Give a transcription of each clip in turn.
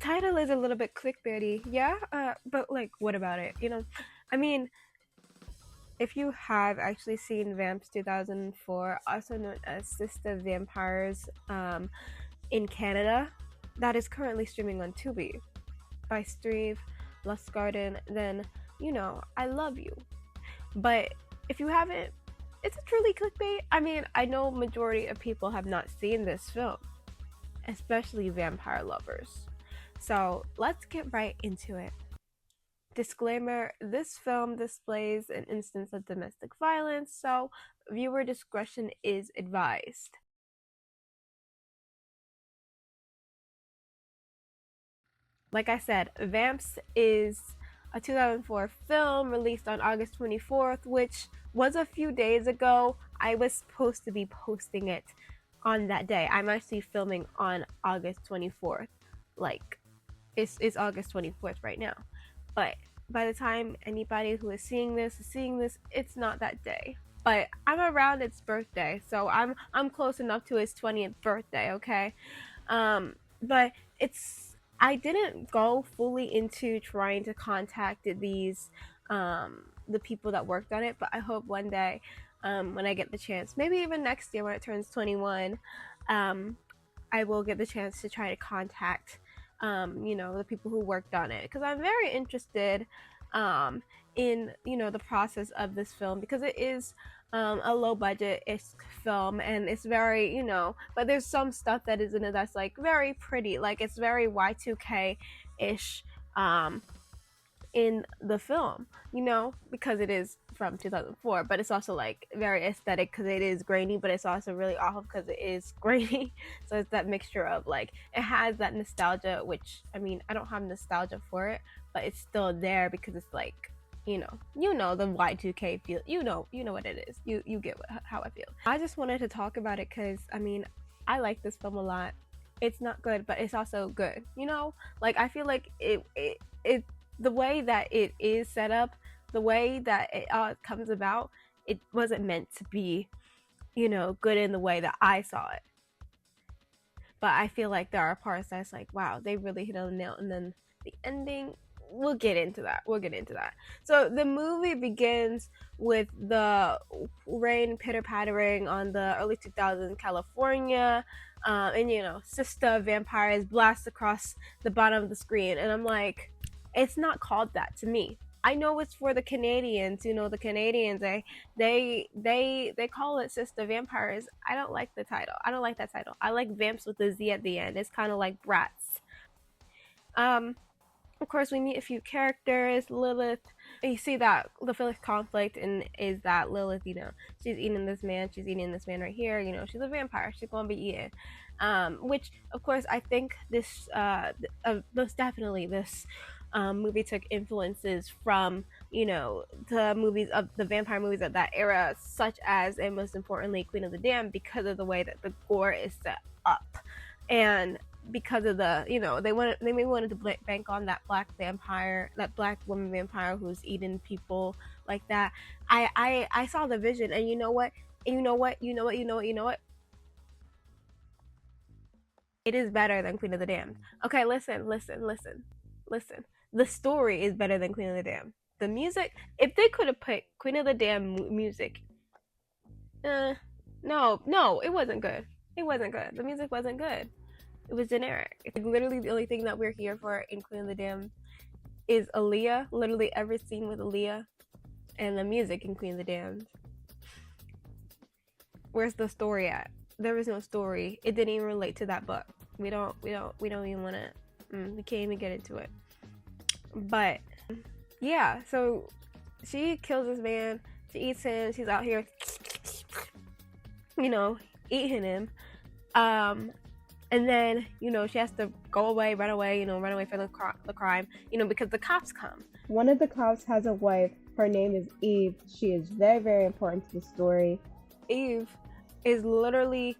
title is a little bit clickbaity, yeah, but like, what about it? I mean, if you have actually seen Vamps 2004, also known as Sister Vampires, in Canada, that is currently streaming on Tubi by Steve Lustgarten, then I love you. But if you haven't, it's a truly clickbait. I mean, I know majority of people have not seen this film, especially vampire lovers. So let's get right into it. Disclaimer, this film displays an instance of domestic violence, so viewer discretion is advised. Like I said, Vamps is a 2004 film released on August 24th, which was a few days ago. I was supposed to be posting it on that day. I'm actually filming on August 24th. Like, it's August 24th right now. But by the time anybody who is seeing this, it's not that day. But I'm around its birthday, so I'm close enough to its 20th birthday, okay? But I didn't go fully into trying to contact these the people that worked on it, but I hope one day when I get the chance, maybe even next year when it turns 21, I will get the chance to try to contact the people who worked on it, because I'm very interested in the process of this film, because it is a low budget-ish film, and it's very but there's some stuff that is in it that's like very pretty, like it's very Y2K-ish in the film, because it is from 2004, but it's also like very aesthetic because it is grainy, but it's also really awful because it is grainy. So it's that mixture of like, it has that nostalgia, which I mean, I don't have nostalgia for it, but it's still there because it's like, the Y2K feel, you know what it is, you get how I feel. I just wanted to talk about it because I mean, I like this film a lot. It's not good, but it's also good, like I feel like it the way that it is set up, the way that it comes about, it wasn't meant to be, good in the way that I saw it. But I feel like there are parts that's like, wow, they really hit on the nail, and then the ending, we'll get into that. So the movie begins with the rain pitter-pattering on the early 2000s California, and sister vampires blast across the bottom of the screen, and I'm like, it's not called that to me. I know it's for the Canadians. The Canadians, they call it Sister Vampires. I don't like the title. I don't like that title. I like Vamps with a Z at the end. It's kind of like Brats. Of course, we meet a few characters. Lilith. You see that the first conflict is that Lilith, she's eating this man. She's eating this man right here. She's a vampire. She's gonna be eaten. Which, of course, I think this, most definitely this movie took influences from the movies of the vampire movies of that era, such as, and most importantly, Queen of the Damned, because of the way that the gore is set up, and because of the they maybe wanted to bank on that black woman vampire who's eating people like that. I saw the vision, and you know what, it is better than Queen of the Damned. Okay, listen. The story is better than Queen of the Damned. The music, if they could have put Queen of the Damned music, no, it wasn't good. The music wasn't good. It was generic. It's like literally the only thing that we're here for in Queen of the Damned is Aaliyah. Literally every scene with Aaliyah, and the music in Queen of the Damned. Where's the story at? There was no story. It didn't even relate to that book. We don't even want to. We can't even get into it. But yeah, so she kills this man. She eats him. She's out here, eating him. And then she has to go away, run away from the crime, because the cops come. One of the cops has a wife. Her name is Eve. She is very, very important to the story. Eve is literally,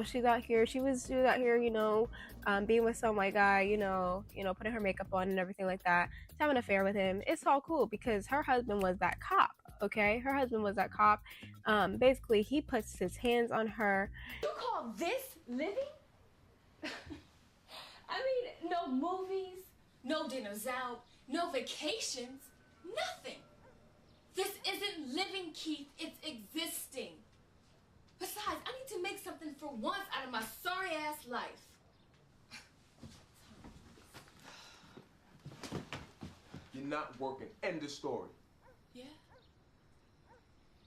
she's out here. She was out here, being with some white guy, putting her makeup on and everything like that. She's having an affair with him. It's all cool because her husband was that cop. Okay, her husband was that cop. Basically, he puts his hands on her. You call this living? I mean, no movies, no dinners out, no vacations, nothing. This isn't living, Keith, it's existing. Besides, I need to make something for once out of my sorry-ass life. You're not working. End of story. Yeah?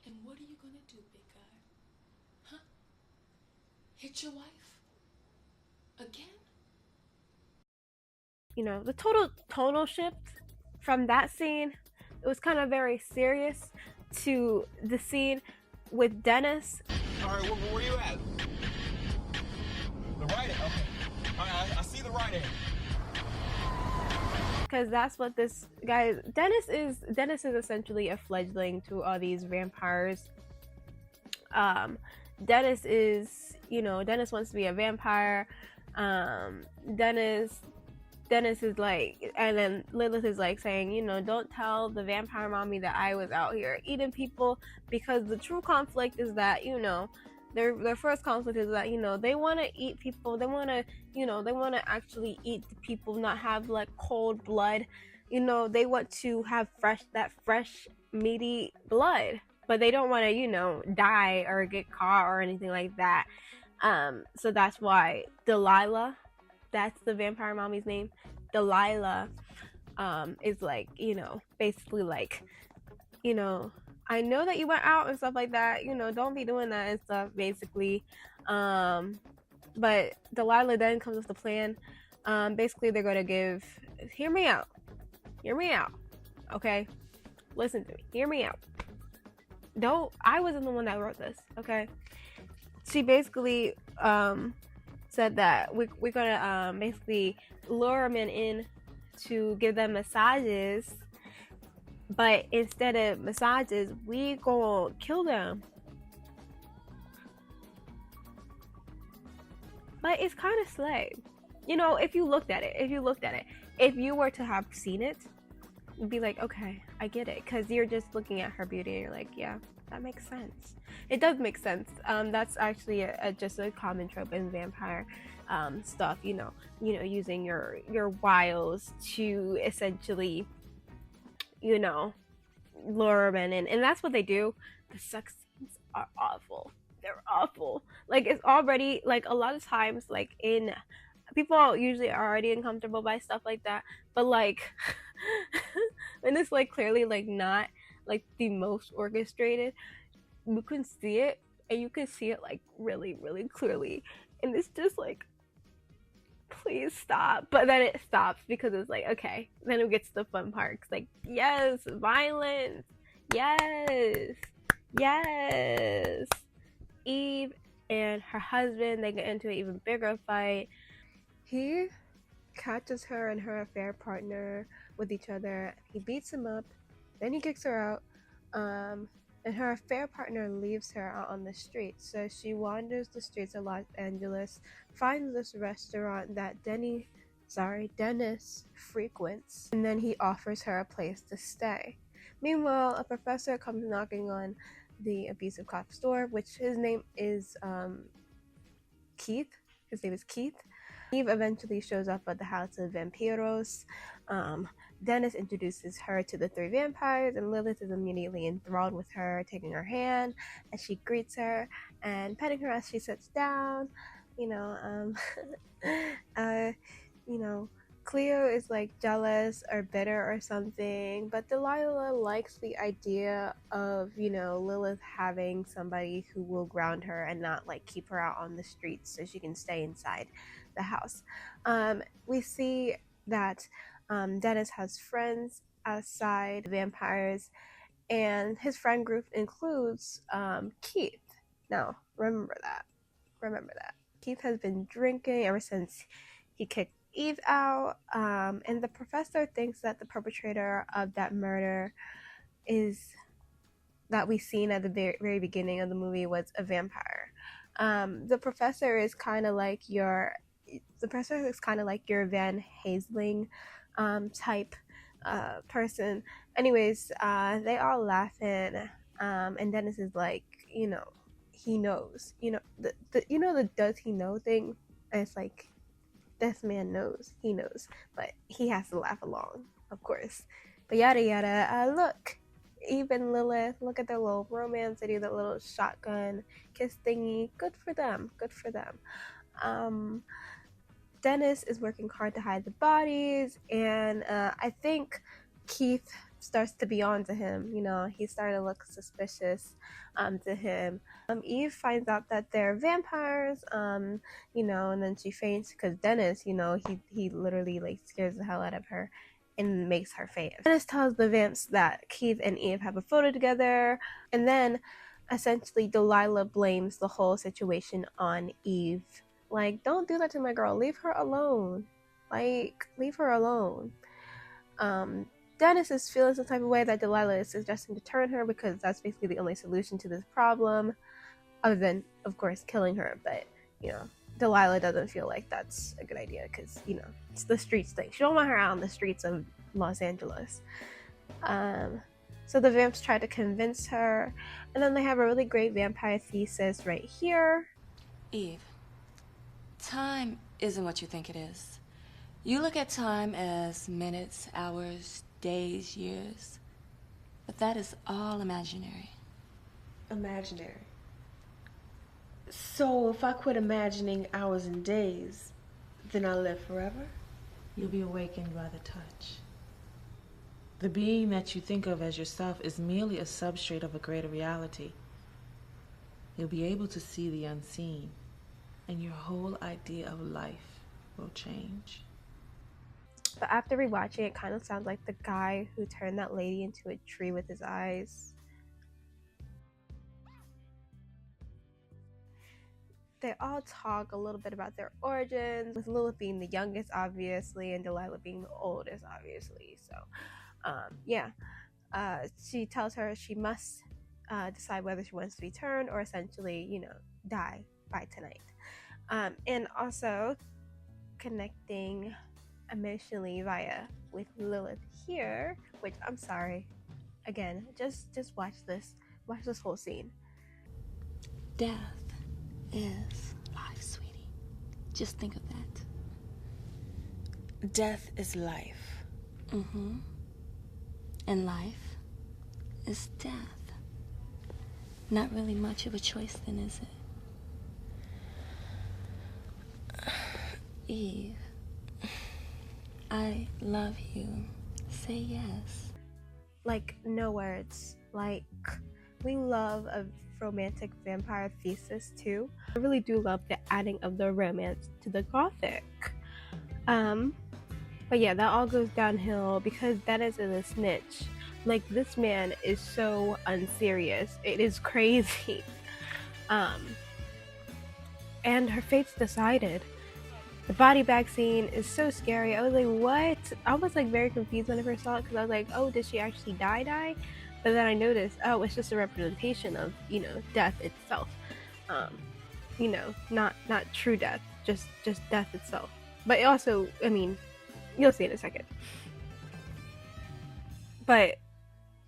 And what are you gonna do, big guy? Huh? Hit your wife? Again? You know, the total tonal shift from that scene, it was kind of very serious, to the scene with Dennis. All right, where you at? The right end. Okay. All right, I see the right end. Because that's what this guy, Dennis is essentially a fledgling to all these vampires. Dennis is, you know, Dennis wants to be a vampire. Dennis is like, and then Lilith is like saying, you know, don't tell the vampire mommy that I was out here eating people, because the true conflict is that, you know, their first conflict is that, you know, they want to eat people, they want to, you know, they want to actually eat the people, not have like cold blood, you know, they want to have fresh meaty blood, but they don't want to, you know, die or get caught or anything like that. So that's why Delilah, that's the vampire mommy's name, Delilah, is like, you know, basically like, you know, I know that you went out and stuff like that, you know, don't be doing that and stuff, basically. But Delilah then comes with the plan. Basically, they're going to give, hear me out, okay? Listen to me, hear me out. I wasn't the one that wrote this, okay? She basically said that we're gonna basically lure men in to give them massages, but instead of massages, we gonna kill them. But it's kind of slay, you know, if you looked at it. If you were to have seen it, you'd be like, okay, I get it, because you're just looking at her beauty and you're like, yeah, that makes sense. It does make sense. That's actually just a common trope in vampire stuff, you know, using your wiles to essentially, you know, lure men in, and that's what they do. The sex scenes are awful. They're awful. Like, it's already, like, a lot of times, like, in people usually are already uncomfortable by stuff like that, but like when it's like clearly like not like the most orchestrated, you can see it, and you can see it like really clearly, and it's just like, please stop. But then it stops because it's like, okay, then it gets to the fun part. It's like, yes, violence, yes. Eve and her husband, they get into an even bigger fight. He catches her and her affair partner with each other. He beats him up, then he kicks her out, and her affair partner leaves her out on the streets. So she wanders the streets of Los Angeles, finds this restaurant that Dennis frequents, and then he offers her a place to stay. Meanwhile, a professor comes knocking on the abusive cop's door, which his name is Keith. His name is Keith. Eve eventually shows up at the house of Vampiros. Dennis introduces her to the three vampires, and Lilith is immediately enthralled with her, taking her hand as she greets her and petting her as she sits down. You know, you know, Cleo is like jealous or bitter or something, but Delilah likes the idea of, you know, Lilith having somebody who will ground her and not like keep her out on the streets so she can stay inside the house. We see that Dennis has friends outside vampires, and his friend group includes Keith. Now, remember that. Keith has been drinking ever since he kicked Eve out, and the professor thinks that the perpetrator of that murder is that we seen at the very beginning of the movie was a vampire. The professor is kind of like your Van Helsing type person. Anyways, they all laughing, and Dennis is like, you know, he knows, you know, the does he know thing. And it's like, this man knows. He knows, but he has to laugh along, of course. But yada yada. Look, Eve and Lilith, look at their little romance. They do that little shotgun kiss thingy. Good for them. Good for them. Dennis is working hard to hide the bodies, and I think Keith starts to be on to him. You know, he's starting to look suspicious to him. Eve finds out that they're vampires, you know, and then she faints because Dennis, you know, he literally like scares the hell out of her and makes her faint. Dennis tells the Vamps that Keith and Eve have a photo together, and then essentially Delilah blames the whole situation on Eve. Like, don't do that to my girl. Leave her alone. Like, leave her alone. Dennis is feeling some type of way that Delilah is suggesting to turn her because that's basically the only solution to this problem, other than, of course, killing her. But, you know, Delilah doesn't feel like that's a good idea because, you know, it's the streets thing. She don't want her out on the streets of Los Angeles. So the Vamps try to convince her, and then they have a really great vampire thesis right here. Eve, time isn't what you think it is. You look at time as minutes, hours, days, years, but that is all imaginary. Imaginary. So if I quit imagining hours and days, then I'll live forever? You'll be awakened by the touch. The being that you think of as yourself is merely a substrate of a greater reality. You'll be able to see the unseen, and your whole idea of life will change. But after rewatching, it kind of sounds like the guy who turned that lady into a tree with his eyes. They all talk a little bit about their origins, with Lilith being the youngest, obviously, and Delilah being the oldest, obviously. So, yeah. She tells her she must decide whether she wants to be turned or essentially, you know, die by tonight. And also connecting emotionally with Lilith here, which I'm sorry, again, just watch this whole scene. Death is life, sweetie. Just think of that. Death is life. Mm-hmm. And life is death. Not really much of a choice then, is it? Eve, I love you. Say yes. Like, no words. Like, we love a romantic vampire thesis too. I really do love the adding of the romance to the gothic. But yeah, that all goes downhill because Dennis is a snitch. Like, this man is so unserious. It is crazy. And her fate's decided. The body bag scene is so scary. I was like, what? I was like very confused when I first saw it because I was like, oh, did she actually die? But then I noticed, oh, it's just a representation of, you know, death itself. You know, not true death, just death itself. But also, I mean, you'll see in a second. But,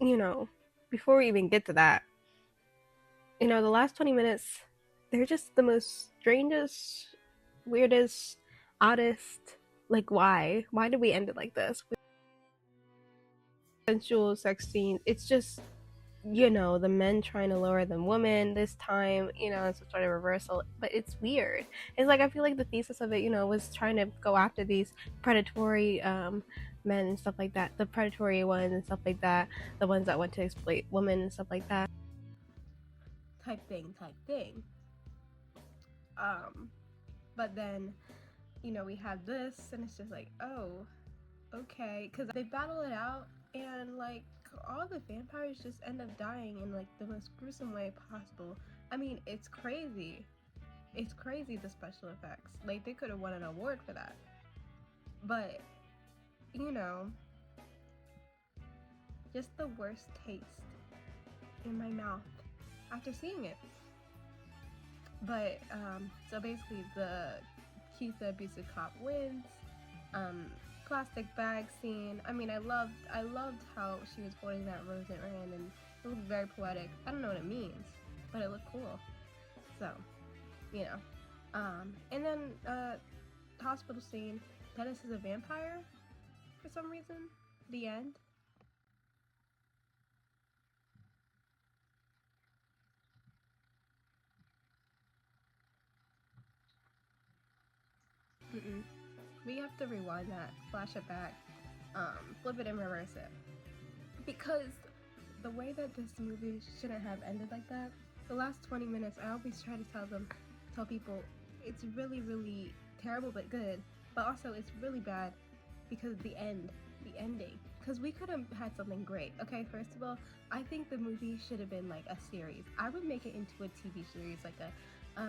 you know, before we even get to that, you know, the last 20 minutes, they're just the most strangest, weirdest, oddest. Like, why? Why did we end it like this? Sensual sex scene. It's just, you know, the men trying to lower the women this time, you know, it's sort of reversal, but it's weird. It's like, I feel like the thesis of it, you know, was trying to go after these predatory men and stuff like that, the predatory ones and stuff like that, the ones that want to exploit women and stuff like that. Type thing. But then, you know, we have this, and it's just like, oh, okay, because they battle it out, and like all the vampires just end up dying in like the most gruesome way possible. I mean, it's crazy. It's crazy, the special effects. Like, they could have won an award for that. But, you know, just the worst taste in my mouth after seeing it. But, so basically the Keith the abusive cop wins. Plastic bag scene. I mean, I loved how she was holding that rose in her hand, and it looked very poetic. I don't know what it means, but it looked cool. So, you know. And then hospital scene, Dennis is a vampire for some reason. The end. We have to rewind that, flash it back, flip it and reverse it. Because the way that this movie shouldn't have ended like that, the last 20 minutes, I always try to tell people, it's really, really terrible but good, but also it's really bad because the ending. Because we could have had something great. Okay, first of all, I think the movie should have been like a series. I would make it into a TV series, like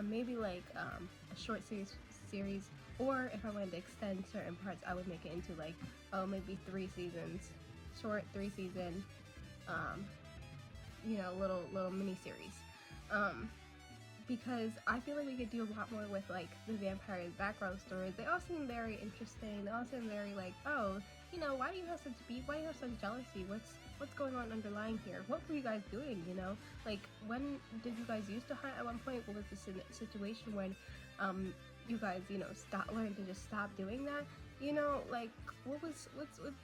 maybe like a short series, or if I wanted to extend certain parts, I would make it into like, maybe 3 seasons, short 3 season, you know, little mini series. Because I feel like we could do a lot more with like the vampires' background stories. They all seem very interesting. They all seem very like, oh, you know, why do you have such beef? Why do you have such jealousy? What's going on underlying here? What were you guys doing? You know, like when did you guys used to hunt at one point? What was the situation when you guys, you know, learned to just stop doing that? You know, like what's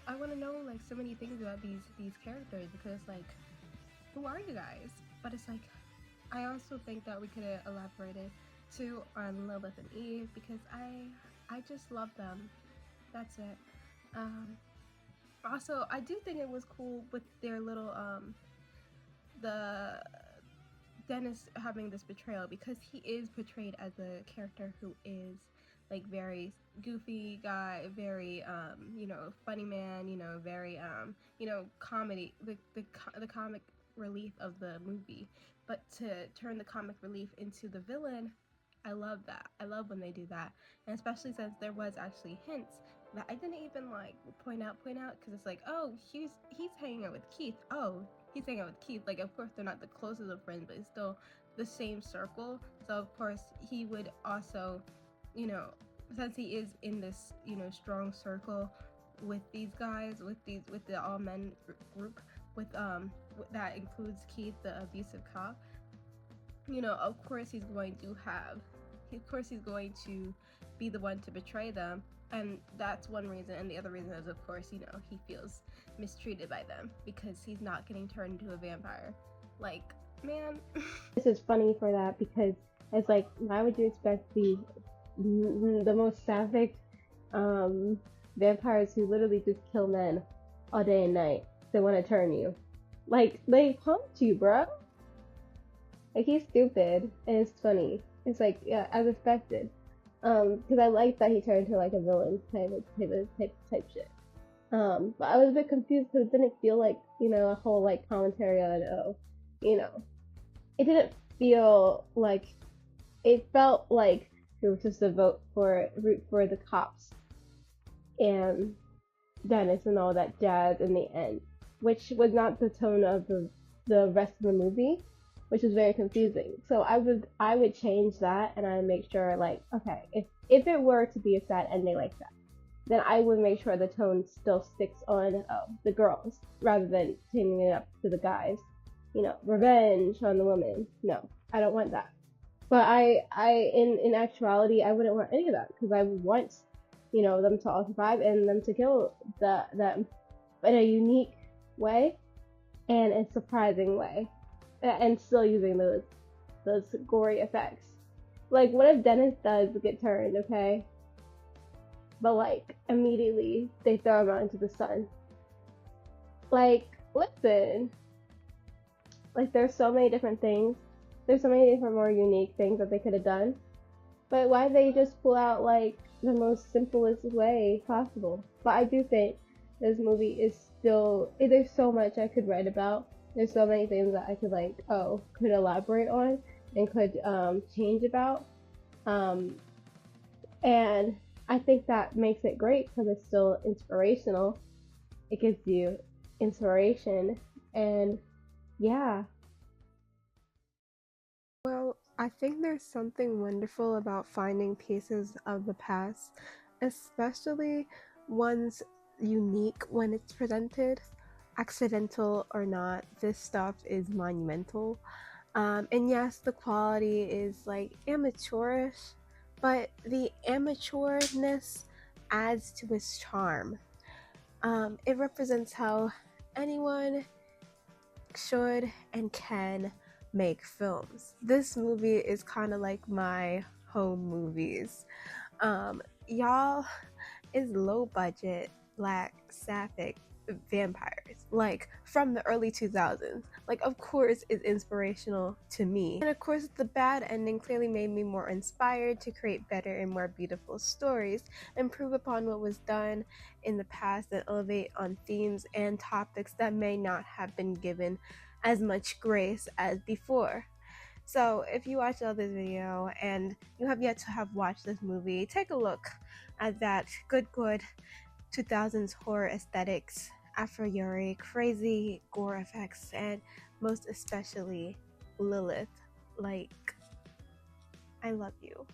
I want to know like so many things about these characters, because like, who are you guys? But it's like, I also think that we could have elaborated too on Lilith and Eve, because I just love them. That's it. Also, I do think it was cool with their little the Dennis having this betrayal, because he is portrayed as a character who is like very goofy guy, very you know, funny man, you know, very you know, comedy, the comic relief of the movie. But to turn the comic relief into the villain, I love that. I love when they do that, and especially since there was actually hints that I didn't even like point out, because it's like, oh, he's hanging out with Keith. Oh, he's hanging out with Keith. Like, of course they're not the closest of friends, but it's still the same circle. So of course he would also, you know, since he is in this, you know, strong circle with these guys, with the all men group, with that includes Keith, the abusive cop, you know, of course he's going to be the one to betray them. And that's one reason, and the other reason is, of course, you know, he feels mistreated by them because he's not getting turned into a vampire. Like, man. This is funny for that, because it's like, why would you expect the most sapphic vampires who literally just kill men all day and night to want to turn you? Like, they punked you, bro. Like, he's stupid, and it's funny. It's like, yeah, as expected. Because I like that he turned into like a villain type shit. But I was a bit confused because it didn't feel like, you know, a whole like commentary on, oh, you know, it didn't feel like, it felt like it was just a root for the cops and Dennis and all that jazz in the end, which was not the tone of the rest of the movie, which is very confusing. So I would change that, and I would make sure, like, okay, if it were to be a sad ending like that, then I would make sure the tone still sticks on the girls rather than changing it up to the guys. You know, revenge on the women. No, I don't want that. But in actuality, I wouldn't want any of that, because I would want, you know, them to all survive and them to kill them in a unique way and a surprising way, and still using those gory effects. Like, what if Dennis does get turned, okay? But like, immediately they throw him out into the sun. Like, listen. Like, there's so many different things. There's so many different more unique things that they could have done. But why they just pull out like the most simplest way possible? But I do think this movie is still, there's so much I could write about. There's so many things that I could like, could elaborate on and could change about. And I think that makes it great because it's still inspirational. It gives you inspiration, and yeah. Well, I think there's something wonderful about finding pieces of the past, especially ones unique when it's presented. Accidental or not, this stuff is monumental. And yes, the quality is like amateurish, but the amateurness adds to its charm. It represents how anyone should and can make films. This movie is kind of like my home movies. Y'all is low budget, black, sapphic vampires, like from the early 2000s. Like, of course, is inspirational to me. And of course, the bad ending clearly made me more inspired to create better and more beautiful stories, improve upon what was done in the past, and elevate on themes and topics that may not have been given as much grace as before. So if you watched all this video and you have yet to have watched this movie, take a look at that good 2000s horror aesthetics, Afro Yuri, crazy gore effects, and most especially Lilith. Like, I love you.